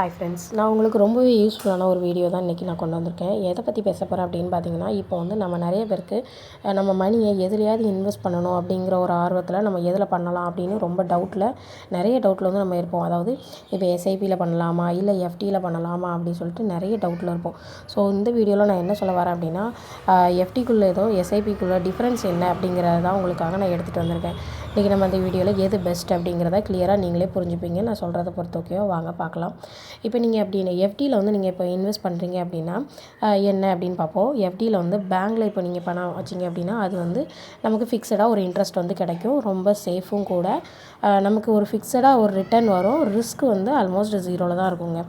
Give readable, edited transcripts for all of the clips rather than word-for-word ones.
Hi friends, நான் உங்களுக்கு ரொம்பவே யூஸ்ஃபுல்லான ஒரு வீடியோ தான் இன்றைக்கி நான் கொண்டு வந்திருக்கேன். எதை பற்றி பேச போகிறேன் அப்படின்னு பார்த்தீங்கன்னா, இப்போ வந்து நம்ம நிறைய பேருக்கு நம்ம மணியை எதுலையாவது இன்வெஸ்ட் பண்ணணும் அப்படிங்கிற ஒரு ஆர்வத்தில் நம்ம எதில் பண்ணலாம் அப்படின்னு ரொம்ப நிறைய டவுட்டில் வந்து நம்ம இருப்போம். அதாவது இப்போ எஸ்ஐபியில் பண்ணலாமா இல்லை எஃப்டியில் பண்ணலாமா அப்படின்னு சொல்லிட்டு நிறைய டவுட்டில் இருப்போம். ஸோ இந்த வீடியோவில் நான் என்ன சொல்ல வரேன் அப்படின்னா, எஃப்டிக்குள்ளே ஏதோ எஸ்ஐபிக்குள்ளே டிஃப்ரென்ஸ் என்ன அப்படிங்கிறத தான் உங்களுக்காக நான் எடுத்துகிட்டு வந்திருக்கேன். இன்றைக்கி நம்ம அந்த வீடியோவில் எது பெஸ்ட் அப்படிங்கிறத கிளியராக நீங்களே புரிஞ்சுப்பீங்க. நான் சொல்கிறத பொறுத்தவரைக்கும் வாங்க பார்க்கலாம். இப்போ நீங்கள் அப்படின்னு எஃப்டியில் வந்து நீங்கள் இப்போ இன்வெஸ்ட் பண்ணுறீங்க அப்படின்னா என்ன அப்படின்னு பார்ப்போம். எஃப்டியில் வந்து பேங்க்கில் இப்போ நீங்கள் பணம் வச்சிங்க அப்படின்னா அது வந்து நமக்கு ஃபிக்ஸடாக ஒரு இன்ட்ரெஸ்ட் வந்து கிடைக்கும். ரொம்ப சேஃபும் கூட. நமக்கு ஒரு ஃபிக்ஸடாக ஒரு ரிட்டர்ன் வரும். ரிஸ்க் வந்து ஆல்மோஸ்ட் ஜீரோவில் தான் இருக்குங்க.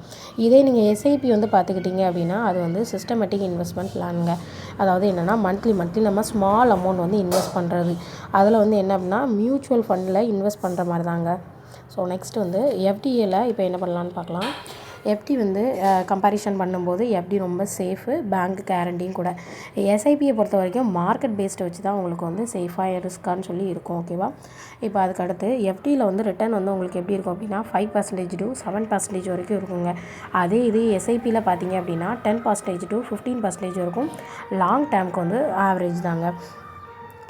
இதே நீங்கள் எஸ்ஐபி வந்து பார்த்துக்கிட்டிங்க அப்படின்னா அது வந்து சிஸ்டமேட்டிக் இன்வெஸ்ட்மெண்ட் பிளானுங்க. அதாவது என்னென்னா மந்த்லி நம்ம ஸ்மால் அமௌண்ட் வந்து இன்வெஸ்ட் பண்ணுறது. அதில் வந்து என்ன அப்படின்னா மியூச்சுவல் ஃபண்டில் இன்வெஸ்ட் பண்ணுற மாதிரி தாங்க. ஸோ நெக்ஸ்ட் வந்து எஃப்டியில் இப்போ என்ன பண்ணலான்னு பார்க்கலாம். எஃப்டி வந்து கம்பேரிஷன் பண்ணும்போது எஃப்டி ரொம்ப சேஃபு, பேங்க் கேரண்டியும் கூட. எஸ்ஐபியை பொறுத்த வரைக்கும் மார்க்கெட் பேஸ்டை வச்சு தான் உங்களுக்கு வந்து சேஃபாக ரிஸ்க்கான்னு சொல்லி இருக்கும். ஓகேவா? இப்போ அதுக்கடுத்து எஃப்டியில் வந்து ரிட்டர்ன் வந்து உங்களுக்கு எப்படி இருக்கும் அப்படின்னா 5% to 7% வரைக்கும் இருக்குங்க. அதே இது எஸ்ஐபியில் பார்த்தீங்க அப்படின்னா 10% to 15% இருக்கும். லாங் டேர்முக்கு வந்து ஆவரேஜ் தாங்க.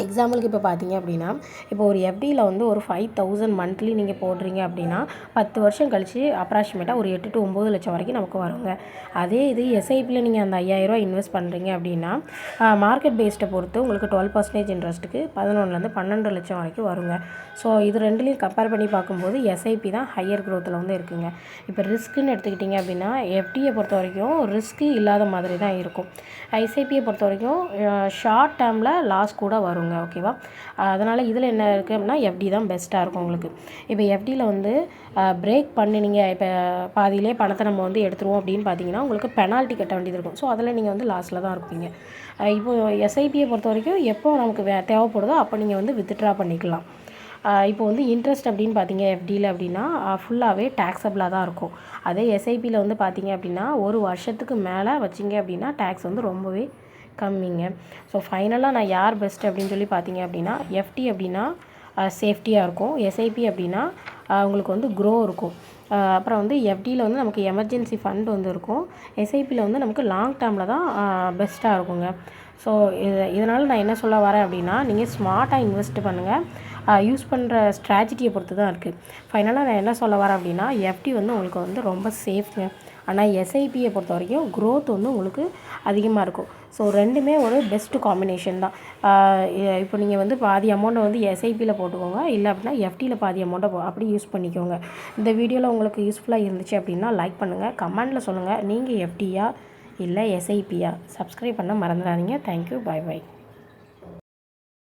எக்ஸாம்பிளுக்கு இப்போ பார்த்தீங்க அப்படின்னா இப்போ ஒரு எஃப்டியில் வந்து ஒரு 5,000 மந்த்லி நீங்கள் போடுறீங்க அப்படின்னா 10 வருஷம் கழித்து அப்ராக்சிமேட்டாக ஒரு 8 to 9 லட்சம் வரைக்கும் நமக்கு வருங்க. அதே இது எஸ்ஐபியில் நீங்கள் அந்த 5,000 இன்வெஸ்ட் பண்ணுறீங்க அப்படின்னா மார்க்கெட் பேஸ்ட்டை பொறுத்து உங்களுக்கு 12% இன்ட்ரெஸ்ட்டுக்கு 11 to 12 லட்சம் வரைக்கும் வருங்க. ஸோ இது ரெண்டுலேயும் கம்பேர் பண்ணி பார்க்கும்போது எஸ்ஐபி தான் ஹையர் க்ரோத்தில் வந்து இருக்குங்க. இப்போ ரிஸ்க்குன்னு எடுத்துக்கிட்டிங்க அப்படின்னா எஃப்டியை பொறுத்த வரைக்கும் ரிஸ்க்கு இல்லாத மாதிரி தான் இருக்கும். எஸ்ஐபியை பொறுத்த வரைக்கும் ஷார்ட் டேர்மில் லாஸ் கூட வருங்க. ஓகேவா? அதனால் இதில் என்ன இருக்குது அப்படின்னா எஃப்டி தான் பெஸ்ட்டாக இருக்கும் உங்களுக்கு. இப்போ எஃப்டியில் வந்து பிரேக் பண்ணினீங்க, இப்போ பாதியிலே பணத்தை நம்ம வந்து எடுத்துருவோம் அப்படின்னு பார்த்தீங்கன்னா உங்களுக்கு பெனால்ட்டி கட்ட வேண்டியது இருக்கும். ஸோ அதில் நீங்கள் வந்து லாஸில் தான் இருப்பீங்க. இப்போது எஸ்ஐபியை பொறுத்த வரைக்கும் எப்போ நமக்கு தேவைப்படுதோ அப்போ நீங்கள் வந்து வித்ட்ரா பண்ணிக்கலாம். இப்போ வந்து இன்ட்ரெஸ்ட் அப்படின்னு பார்த்தீங்க எஃப்டியில் அப்படின்னா ஃபுல்லாகவே டேக்ஸபிளாக தான் இருக்கும். அதே எஸ்ஐபியில் வந்து பார்த்தீங்க அப்படின்னா ஒரு வருஷத்துக்கு மேலே வச்சிங்க அப்படின்னா டேக்ஸ் வந்து ரொம்பவே கம்மிங்க. ஸோ ஃபைனலாக நான் யார் பெஸ்ட் அப்படின்னு சொல்லி பார்த்தீங்க அப்படின்னா எஃப்டி அப்படின்னா சேஃப்டியாக இருக்கும். எஸ்ஐபி அப்படின்னா உங்களுக்கு வந்து க்ரோ இருக்கும். அப்புறம் வந்து எஃப்டியில் வந்து நமக்கு எமர்ஜென்சி ஃபண்ட் வந்து இருக்கும். எஸ்ஐபியில் வந்து நமக்கு லாங் டேர்மில் தான் பெஸ்ட்டாக இருக்குங்க. ஸோ இதனால் நான் என்ன சொல்ல வரேன் அப்படின்னா நீங்கள் ஸ்மார்ட்டாக இன்வெஸ்ட் பண்ணுங்கள். யூஸ் பண்ணுற ஸ்ட்ராட்டஜியை பொறுத்து தான் இருக்குது. ஃபைனலாக நான் என்ன சொல்ல வரேன் அப்படின்னா எஃப்டி வந்து உங்களுக்கு வந்து ரொம்ப சேஃப்ங்க. ஆனால் எஸ்ஐபியை பொறுத்த வரைக்கும் க்ரோத் வந்து உங்களுக்கு அதிகமாக இருக்கும். ஸோ ரெண்டுமே ஒரு பெஸ்ட்டு காம்பினேஷன் தான். இப்போ நீங்கள் வந்து பாதி அமௌண்ட்டை வந்து எஸ்ஐபியில் போட்டுக்கோங்க, இல்லை அப்படின்னா எஃப்டியில் பாதி அமௌண்ட்டை அப்படி யூஸ் பண்ணிக்கோங்க. இந்த வீடியோவில் உங்களுக்கு யூஸ்ஃபுல்லாக இருந்துச்சு அப்படின்னா லைக் பண்ணுங்கள், கமெண்டில் சொல்லுங்கள் நீங்கள் எஃப்டியா இல்லை எஸ்ஐபியா. சப்ஸ்கிரைப் பண்ண மறந்துடாதீங்க. Thank you, by.